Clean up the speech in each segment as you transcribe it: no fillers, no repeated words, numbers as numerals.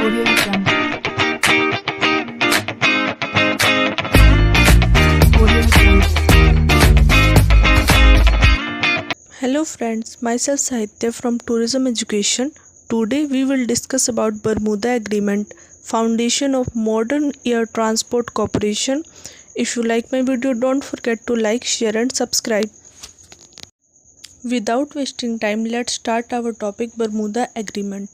Audio Jungle. Audio Jungle. Hello friends, myself Sahitya from Tourism Education. Today we will discuss about Bermuda Agreement, foundation of modern air transport cooperation. If you like my video, don't forget to like, share and subscribe. Without wasting time, let's start our topic Bermuda Agreement.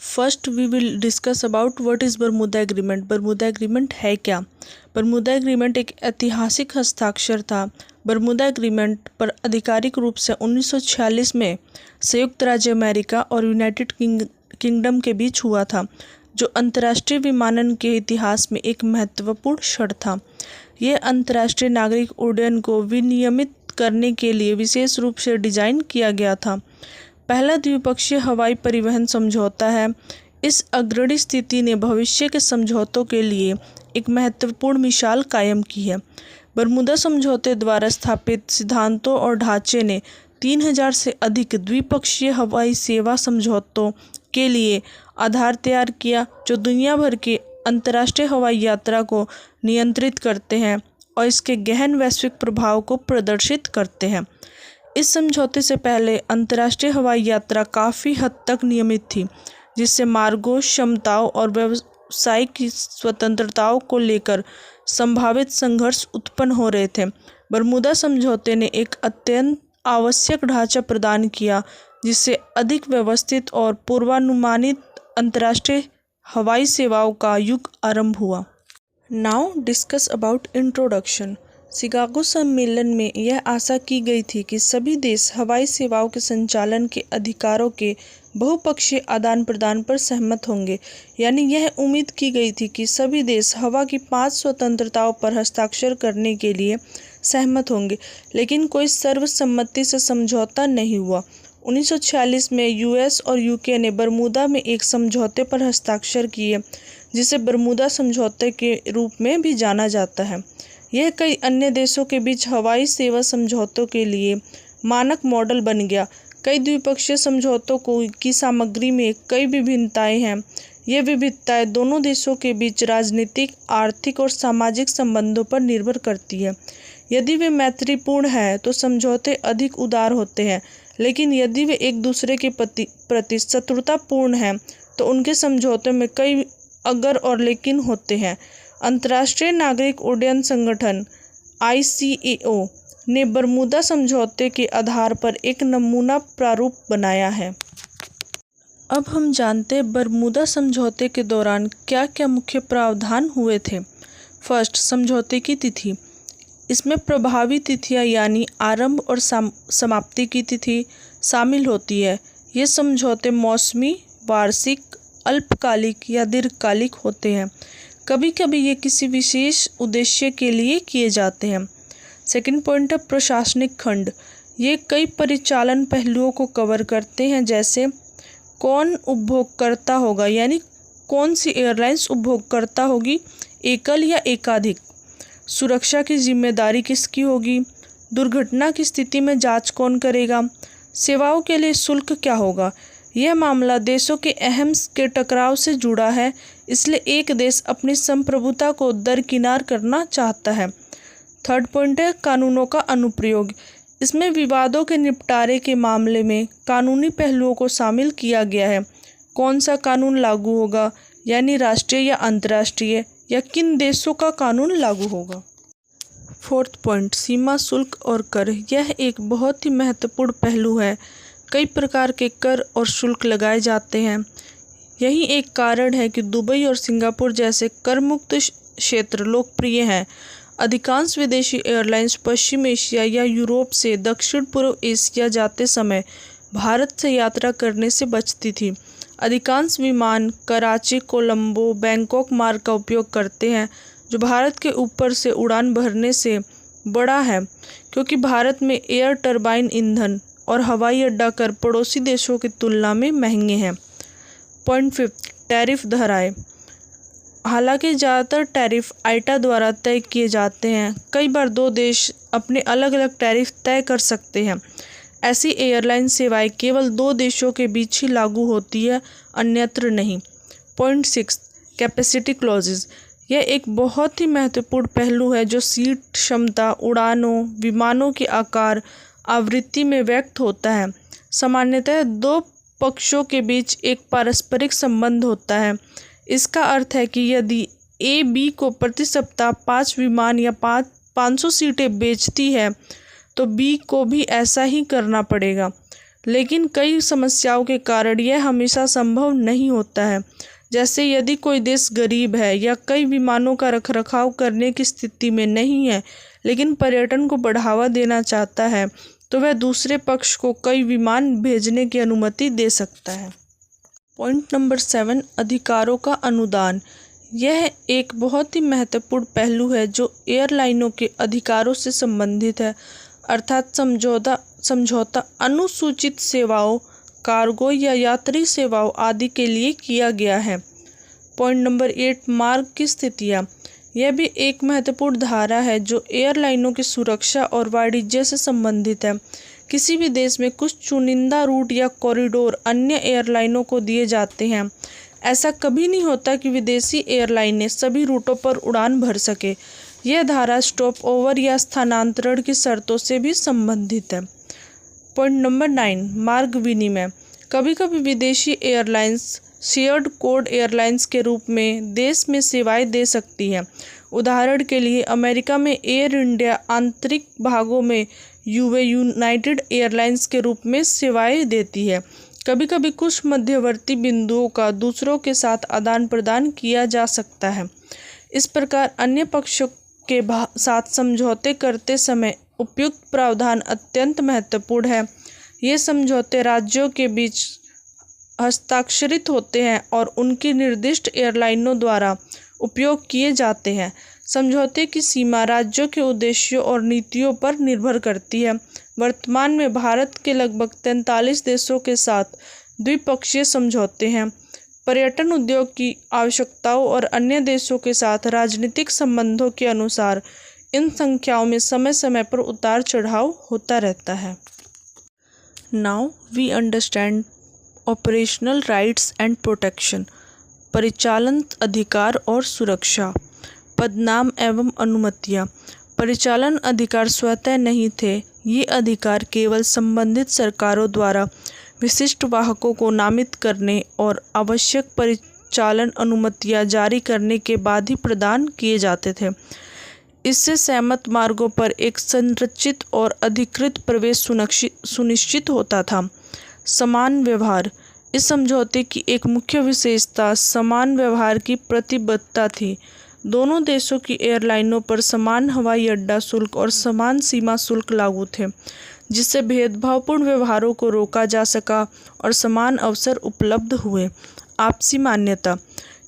First we will discuss about what is Bermuda Agreement. Bermuda Agreement है क्या? Bermuda agreement एक ऐतिहासिक हस्ताक्षर था। Bermuda agreement पर आधिकारिक रूप से 1946 में संयुक्त राज्य अमेरिका और यूनाइटेड किंगडम के बीच हुआ था, जो अंतर्राष्ट्रीय विमानन के इतिहास में एक महत्वपूर्ण क्षण था। यह अंतर्राष्ट्रीय नागरिक उड्डयन को विनियमित करने के लिए विशेष रूप से डिजाइन किया गया था। पहला द्विपक्षीय हवाई परिवहन समझौता है। इस अग्रणी स्थिति ने भविष्य के समझौतों के लिए एक महत्वपूर्ण मिसाल कायम की है। बरमूदा समझौते द्वारा स्थापित सिद्धांतों और ढांचे ने 3000 से अधिक द्विपक्षीय हवाई सेवा समझौतों के लिए आधार तैयार किया, जो दुनिया भर की अंतर्राष्ट्रीय हवाई यात्रा को नियंत्रित करते हैं और इसके गहन वैश्विक प्रभाव को प्रदर्शित करते हैं। इस समझौते से पहले अंतर्राष्ट्रीय हवाई यात्रा काफ़ी हद तक नियमित थी, जिससे मार्गों, क्षमताओं और व्यावसायिक स्वतंत्रताओं को लेकर संभावित संघर्ष उत्पन्न हो रहे थे। बरमूदा समझौते ने एक अत्यंत आवश्यक ढांचा प्रदान किया, जिससे अधिक व्यवस्थित और पूर्वानुमानित अंतर्राष्ट्रीय हवाई सेवाओं का युग आरंभ हुआ। Now discuss about introduction. Chicago सम्मेलन में यह आशा की गई थी कि सभी देश हवाई सेवाओं के संचालन के अधिकारों के बहुपक्षीय आदान प्रदान पर सहमत होंगे। यानी यह उम्मीद की गई थी कि सभी देश हवा की 5 स्वतंत्रताओं पर हस्ताक्षर करने के लिए सहमत होंगे, लेकिन कोई सर्वसम्मति से समझौता नहीं हुआ। 1946 में यूएस और यूके ने बरमूदा में एक समझौते पर हस्ताक्षर किए, जिसे बरमूदा समझौते के रूप में भी जाना जाता है। यह कई अन्य देशों के बीच हवाई सेवा समझौतों के लिए मानक मॉडल बन गया। कई द्विपक्षीय समझौतों की सामग्री में कई विभिन्नताएं हैं। ये विविधताएं दोनों देशों के बीच राजनीतिक, आर्थिक और सामाजिक संबंधों पर निर्भर करती है। यदि वे मैत्रीपूर्ण हैं तो समझौते अधिक उदार होते हैं, लेकिन यदि वे एक दूसरे के प्रति शत्रुतापूर्ण हैं तो उनके समझौतों में कई अगर और लेकिन होते हैं। अंतर्राष्ट्रीय नागरिक उड्डयन संगठन ICAO ने बरमूदा समझौते के आधार पर एक नमूना प्रारूप बनाया है। अब हम जानते हैं बरमूदा समझौते के दौरान क्या क्या मुख्य प्रावधान हुए थे। फर्स्ट, समझौते की तिथि। इसमें प्रभावी तिथियां यानी आरंभ और समाप्ति की तिथि शामिल होती है। ये समझौते मौसमी, वार्षिक, अल्पकालिक या दीर्घकालिक होते हैं। कभी कभी ये किसी विशेष उद्देश्य के लिए किए जाते हैं। सेकंड पॉइंट है प्रशासनिक खंड। ये कई परिचालन पहलुओं को कवर करते हैं, जैसे कौन उपभोगकर्ता होगा, यानी कौन सी एयरलाइंस उपभोगकर्ता होगी, एकल या एकाधिक, सुरक्षा की जिम्मेदारी किसकी होगी, दुर्घटना की स्थिति में जांच कौन करेगा, सेवाओं के लिए शुल्क क्या होगा। यह मामला देशों के अहम के टकराव से जुड़ा है, इसलिए एक देश अपनी संप्रभुता को दरकिनार करना चाहता है। थर्ड पॉइंट है कानूनों का अनुप्रयोग। इसमें विवादों के निपटारे के मामले में कानूनी पहलुओं को शामिल किया गया है। कौन सा कानून लागू होगा, यानी राष्ट्रीय या अंतर्राष्ट्रीय, या किन देशों का कानून लागू होगा। फोर्थ पॉइंट, सीमा शुल्क और कर। यह एक बहुत ही महत्वपूर्ण पहलू है। कई प्रकार के कर और शुल्क लगाए जाते हैं। यही एक कारण है कि दुबई और सिंगापुर जैसे कर मुक्त क्षेत्र लोकप्रिय हैं। अधिकांश विदेशी एयरलाइंस पश्चिम एशिया या यूरोप से दक्षिण पूर्व एशिया जाते समय भारत से यात्रा करने से बचती थी। अधिकांश विमान कराची, कोलंबो, बैंकॉक मार्ग का उपयोग करते हैं, जो भारत के ऊपर से उड़ान भरने से बड़ा है, क्योंकि भारत में एयर टरबाइन ईंधन और हवाई अड्डा कर पड़ोसी देशों की तुलना में महंगे हैं। पॉइंट फिफ्थ, टैरिफ दरारें। हालांकि ज़्यादातर टैरिफ आइटा द्वारा तय किए जाते हैं, कई बार दो देश अपने अलग अलग टैरिफ तय कर सकते हैं। ऐसी एयरलाइन सेवाएं केवल दो देशों के बीच ही लागू होती है, अन्यत्र नहीं। Point 6 capacity clauses. यह एक बहुत ही महत्वपूर्ण पहलू है जो सीट क्षमता, उड़ानों, विमानों के आकार, आवृत्ति में व्यक्त होता है। सामान्यतः दो पक्षों के बीच एक पारस्परिक संबंध होता है। इसका अर्थ है कि यदि ए बी को प्रति सप्ताह 5 विमान या 500 सीटें बेचती है तो बी को भी ऐसा ही करना पड़ेगा। लेकिन कई समस्याओं के कारण यह हमेशा संभव नहीं होता है। जैसे यदि कोई देश गरीब है या कई विमानों का रखरखाव करने की स्थिति में नहीं है लेकिन पर्यटन को बढ़ावा देना चाहता है तो वह दूसरे पक्ष को कई विमान भेजने की अनुमति दे सकता है। पॉइंट नंबर 7 अधिकारों का अनुदान। यह एक बहुत ही महत्वपूर्ण पहलू है जो एयरलाइनों के अधिकारों से संबंधित है, अर्थात समझौता अनुसूचित सेवाओं, कार्गो या यात्री सेवाओं आदि के लिए किया गया है। पॉइंट नंबर 8 मार्ग की स्थितियाँ। यह भी एक महत्वपूर्ण धारा है जो एयरलाइनों की सुरक्षा और वाणिज्य से संबंधित है। किसी भी देश में कुछ चुनिंदा रूट या कॉरिडोर अन्य एयरलाइनों को दिए जाते हैं। ऐसा कभी नहीं होता कि विदेशी एयरलाइनें सभी रूटों पर उड़ान भर सके। यह धारा स्टॉप ओवर या स्थानांतरण की शर्तों से भी संबंधित है। पॉइंट नंबर 9 मार्ग विनिमय। कभी कभी विदेशी एयरलाइंस शेयर्ड कोड एयरलाइंस के रूप में देश में सेवाएं दे सकती हैं। उदाहरण के लिए अमेरिका में एयर इंडिया आंतरिक भागों में यूनाइटेड एयरलाइंस के रूप में सेवाएं देती है। कभी कभी कुछ मध्यवर्ती बिंदुओं का दूसरों के साथ आदान प्रदान किया जा सकता है। इस प्रकार अन्य पक्षों के साथ समझौते करते समय उपयुक्त प्रावधान अत्यंत महत्वपूर्ण है। ये समझौते राज्यों के बीच हस्ताक्षरित होते हैं और उनकी निर्दिष्ट एयरलाइनों द्वारा उपयोग किए जाते हैं। समझौते की सीमा राज्यों के उद्देश्यों और नीतियों पर निर्भर करती है। वर्तमान में भारत के लगभग 43 देशों के साथ द्विपक्षीय समझौते हैं। पर्यटन उद्योग की आवश्यकताओं और अन्य देशों के साथ राजनीतिक संबंधों के अनुसार इन संख्याओं में समय समय पर उतार चढ़ाव होता रहता है। Now we understand operational rights and protection. परिचालन अधिकार और सुरक्षा। पदनाम एवं अनुमतियाँ। परिचालन अधिकार स्वतः नहीं थे। ये अधिकार केवल संबंधित सरकारों द्वारा विशिष्ट वाहकों को नामित करने और आवश्यक परिचालन अनुमतियाँ जारी करने के बाद ही प्रदान किए जाते थे। इससे सहमत मार्गों पर एक संरचित और अधिकृत प्रवेश सुनिश्चित होता था। समान व्यवहार। इस समझौते की एक मुख्य विशेषता समान व्यवहार की प्रतिबद्धता थी। दोनों देशों की एयरलाइनों पर समान हवाई अड्डा शुल्क और समान सीमा शुल्क लागू थे, जिससे भेदभावपूर्ण व्यवहारों को रोका जा सका और समान अवसर उपलब्ध हुए। आपसी मान्यता।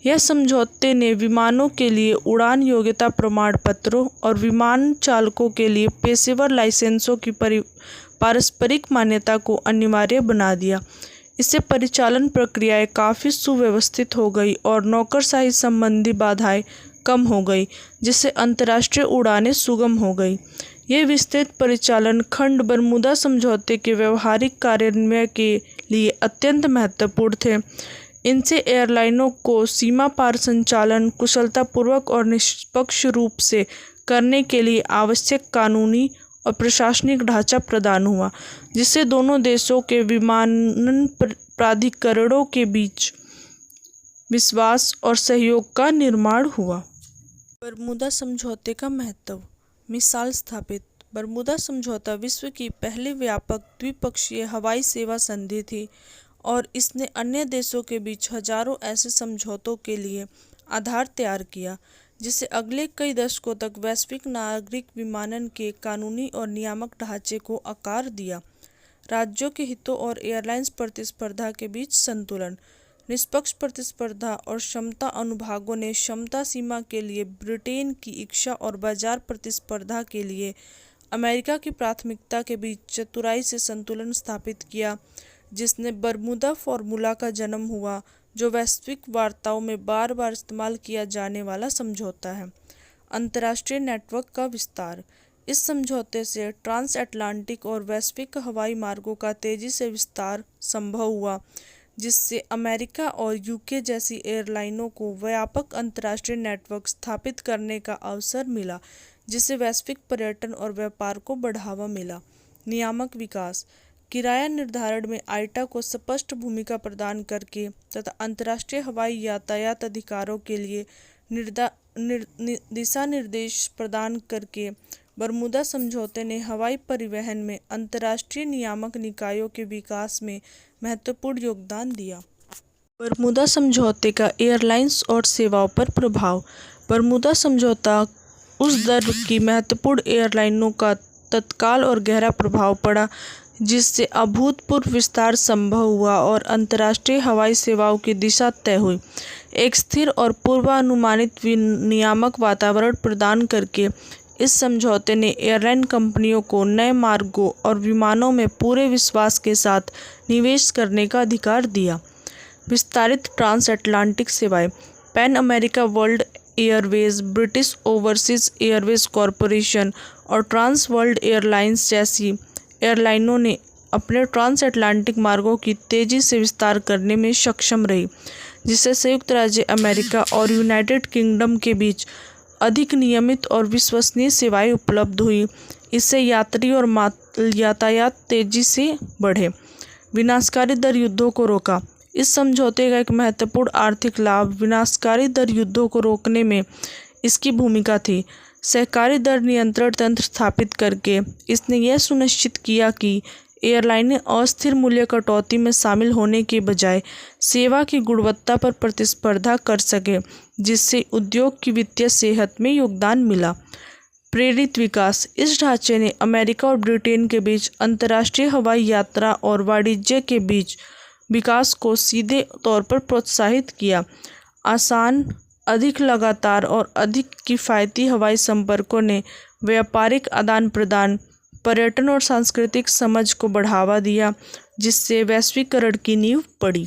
यह समझौते ने विमानों के लिए उड़ान योग्यता प्रमाण पत्रों और विमान चालकों के लिए पेशेवर लाइसेंसों की पारस्परिक मान्यता को अनिवार्य बना दिया। इससे परिचालन प्रक्रियाएं काफ़ी सुव्यवस्थित हो गई और नौकरशाही संबंधी बाधाएं कम हो गई, जिससे अंतर्राष्ट्रीय उड़ानें सुगम हो गई। ये विस्तृत परिचालन खंड बरमूदा समझौते के व्यवहारिक कार्यान्वयन के लिए अत्यंत महत्वपूर्ण थे। इनसे एयरलाइनों को सीमा पार संचालन कुशलतापूर्वक और निष्पक्ष रूप से करने के लिए आवश्यक कानूनी और प्रशासनिक ढांचा प्रदान हुआ, जिससे दोनों देशों के विमानन प्राधिकरणों के बीच विश्वास और सहयोग का निर्माण हुआ। बरमूदा समझौते का महत्व। मिसाल स्थापित। बरमूदा समझौता विश्व की पहली व्यापक द्विपक्षीय हवाई सेवा संधि थी और इसने अन्य देशों के बीच हजारों ऐसे समझौतों के लिए आधार तैयार किया, जिससे अगले कई दशकों तक वैश्विक नागरिक विमानन के कानूनी और नियामक ढांचे को आकार दिया। राज्यों के हितों और एयरलाइंस प्रतिस्पर्धा के बीच संतुलन। निष्पक्ष प्रतिस्पर्धा और क्षमता अनुभागों ने क्षमता सीमा के लिए ब्रिटेन की इच्छा और बाजार प्रतिस्पर्धा के लिए अमेरिका की प्राथमिकता के बीच चतुराई से संतुलन स्थापित किया, जिसने बरमूदा फॉर्मूला का जन्म हुआ, जो वैश्विक वार्ताओं में बार बार इस्तेमाल किया जाने वाला समझौता है। अंतर्राष्ट्रीय नेटवर्क का विस्तार। इस समझौते से ट्रांस अटलांटिक और वैश्विक हवाई मार्गों का तेजी से विस्तार संभव हुआ, जिससे अमेरिका और यूके जैसी एयरलाइनों को व्यापक अंतर्राष्ट्रीय नेटवर्क स्थापित करने का अवसर मिला, जिससे वैश्विक पर्यटन और व्यापार को बढ़ावा मिला। नियामक विकास किराया निर्धारण में आईटा को स्पष्ट भूमिका प्रदान करके तथा अंतर्राष्ट्रीय हवाई यातायात अधिकारों के लिए दिशा निर्देश प्रदान करके बरमूदा समझौते ने हवाई परिवहन में अंतर्राष्ट्रीय नियामक निकायों के विकास में महत्वपूर्ण योगदान दिया। बरमूदा समझौते का एयरलाइंस और सेवाओं पर प्रभाव। बरमूदा समझौता उस दर की महत्वपूर्ण एयरलाइनों का तत्काल और गहरा प्रभाव पड़ा, जिससे अभूतपूर्व विस्तार संभव हुआ और अंतर्राष्ट्रीय हवाई सेवाओं की दिशा तय हुई। एक स्थिर और पूर्वानुमानित नियामक वातावरण प्रदान करके इस समझौते ने एयरलाइन कंपनियों को नए मार्गों और विमानों में पूरे विश्वास के साथ निवेश करने का अधिकार दिया। विस्तारित ट्रांस अटलांटिक सेवाएं। Pan America world Airways, British overseas Airways corporation और ट्रांस वर्ल्ड एयरलाइंस जैसी एयरलाइनों ने अपने ट्रांस अटलांटिक मार्गों की तेजी से विस्तार करने में सक्षम रही, जिससे संयुक्त राज्य अमेरिका और यूनाइटेड किंगडम के बीच अधिक नियमित और विश्वसनीय सेवाएं उपलब्ध हुई। इससे यात्री और यातायात तेजी से बढ़े। विनाशकारी दर युद्धों को रोका। इस समझौते का एक महत्वपूर्ण आर्थिक लाभ विनाशकारी दर युद्धों को रोकने में इसकी भूमिका थी। सहकारी दर नियंत्रण तंत्र स्थापित करके इसने यह सुनिश्चित किया कि एयरलाइनें अस्थिर मूल्य कटौती में शामिल होने के बजाय सेवा की गुणवत्ता पर प्रतिस्पर्धा कर सके, जिससे उद्योग की वित्तीय सेहत में योगदान मिला। प्रेरित विकास। इस ढांचे ने अमेरिका और ब्रिटेन के बीच अंतर्राष्ट्रीय हवाई यात्रा और वाणिज्य के बीच विकास को सीधे तौर पर प्रोत्साहित किया। आसान, अधिक लगातार और अधिक किफ़ायती हवाई संपर्कों ने व्यापारिक आदान प्रदान, पर्यटन और सांस्कृतिक समझ को बढ़ावा दिया, जिससे वैश्वीकरण की नींव पड़ी।